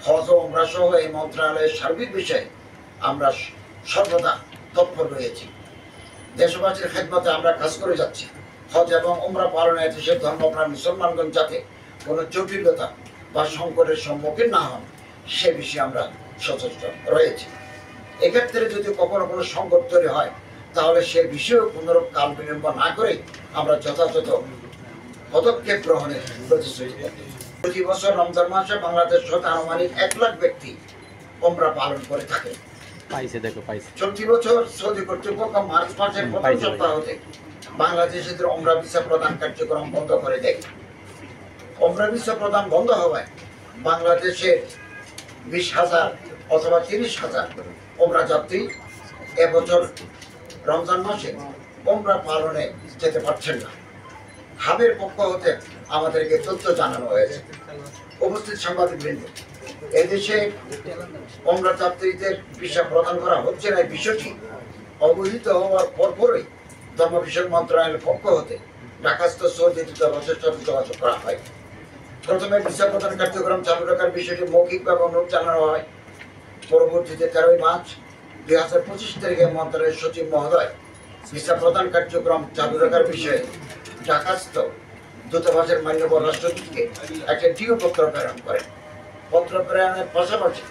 হজ ও উমরা সহ এই মন্ত্রণালয়ের সার্বিক বিষয়ে আমরা সর্বদা তৎপর রয়েছি। দেশবাসীর খেদমতে আমরা কাজ করে যাচ্ছি। হজ এবং উমরা পালনে দেশের ধর্মপ্রাণ মুসলমানগণ যাতে কোনো জটিলতা বা সংকটের সম্মুখীন না হন সে বিষয়ে আমরা সচেষ্ট রয়েছি। এক্ষেত্রে যদি কখনো কোনো সংকট তৈরি হয় তাহলে সে বিষয়েও কোনোরূপ কাল বিলম্ব না করে আমরা যথাযথ পদক্ষেপ গ্রহণের প্রতিশ্রুতি দিচ্ছি। প্রতি বছর রমজান মাসে বাংলাদেশ হতে আনুমানিক 1 লাখ ব্যক্তি উমরা পালন করে থাকে। চলতি বছর সৌদি কর্তৃপক্ষ মার্চ মাসের প্রথম সপ্তাহ হতে বাংলাদেশিদের উমরা ভিসা প্রদান কার্যক্রম বন্ধ করে দেয়। উমরা ভিসা প্রদান বন্ধ হওয়ায় বাংলাদেশের 20,000 অথবা 30,000 উমরা যাত্রী এবছর রমজান মাসে উমরা পালনে যেতে পারছেন না। হাবের পক্ষ হতে আমাদেরকে তথ্য জানানো হয়েছে। উপস্থিত সাংবাদিকবৃন্দ, এদেশে উমরা যাত্রীদের ভিসা প্রদান করা হচ্ছে না এই বিষয়টি অবহিত হওয়ার পরপরই ধর্ম বিষয়ক মন্ত্রণালয়ের পক্ষ হতে ঢাকাস্থ সৌদি দূতাবাসের সাথে যোগাযোগ করা হয়। প্রথমে ভিসা প্রদান কার্যক্রম চালু রাখার বিষয়টি মৌখিকভাবে অনুরোধ জানানো হয়। পরবর্তীতে 13 মার্চ 2025 তারিখে মন্ত্রণালয়ের সচিব মহোদয় ভিসা প্রদান কার্যক্রম চালু রাখার বিষয়ে ঢাকাস্থ দূতাবাসের মান্যবর রাষ্ট্রদূতকে একটা ডিও পত্র প্রেরণ করেন। পত্র প্রেরণের পাশাপাশি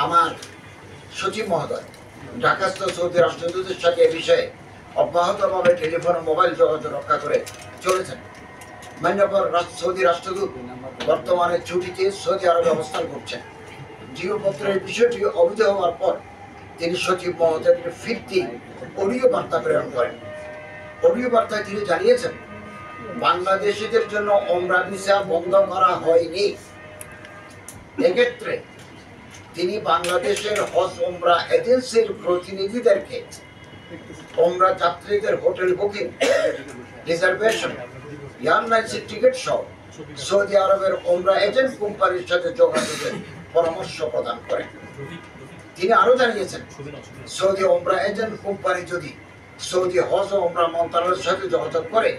আমার সচিব মহোদয় ঢাকাস্থ সৌদি রাষ্ট্রদূতের সাথে এ বিষয়ে অব্যাহতভাবে টেলিফোন ও মোবাইল যোগাযোগ রক্ষা করে চলেছেন। মান্যবর সৌদি রাষ্ট্রদূত বর্তমানে ছুটিতে সৌদি আরবে অবস্থান করছেন। ডিও পত্রের বিষয়টি অবহিত হওয়ার পর তিনি সচিব মহোদয়কে ফিরতি অডিও বার্তা প্রেরণ করেন। অডিও বার্তায় তিনি জানিয়েছেন, বাংলাদেশিদের জন্য উমরা ভিসা বন্ধ করা হয়নি। এক্ষেত্রে তিনি বাংলাদেশের হজ উমরা এজেন্সির প্রতিনিধিদেরকে উমরা যাত্রীদের হোটেল বুকিং, রিজার্ভেশন, এয়ারলাইন্সের টিকিট সহ সৌদি আরবের উমরা এজেন্ট কোম্পানির সাথে যোগাযোগের পরামর্শ প্রদান করেন। তিনি আরো জানিয়েছেন, সৌদি উমরা এজেন্ট কোম্পানি যদি সৌদি হজ ও উমরা মন্ত্রণালয়ের সাথে যোগাযোগ করে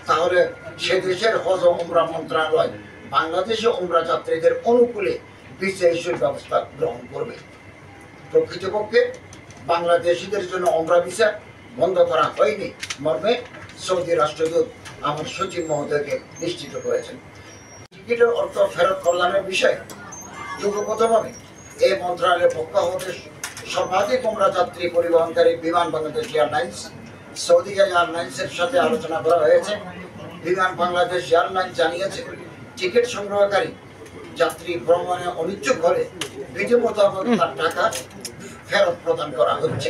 তাহলে সে দেশের হজ ও উমরা মন্ত্রণালয় বাংলাদেশে উমরা যাত্রীদের অনুকূলে ভিসা ইস্যুর ব্যবস্থা গ্রহণ করবে। প্রকৃতপক্ষে বাংলাদেশিদের জন্য উমরা ভিসা বন্ধ করা হয়নি মর্মে সৌদি রাষ্ট্রদূত আমার সচিব মহোদয়কে নিশ্চিত করেছেন। টিকিটের অর্থ ফেরত কল্যাণের বিষয়ে যুগপথভাবে এই মন্ত্রণালয়ের পক্ষ হতে সর্বাধিক উমরা যাত্রী পরিবহনকারী বিমান বাংলাদেশ এয়ারলাইন্স, সৌদি এয়ারলাইন্সের সাথে আলোচনা করা হয়েছে। বিমান বাংলাদেশ এয়ারলাইন্স জানিয়েছে, টিকিট সংগ্রহকারী যাত্রী ভ্রমণে অনিচ্ছুক হলে বিধি মোতাবেক তার টাকা ফেরত প্রদান করা হচ্ছে।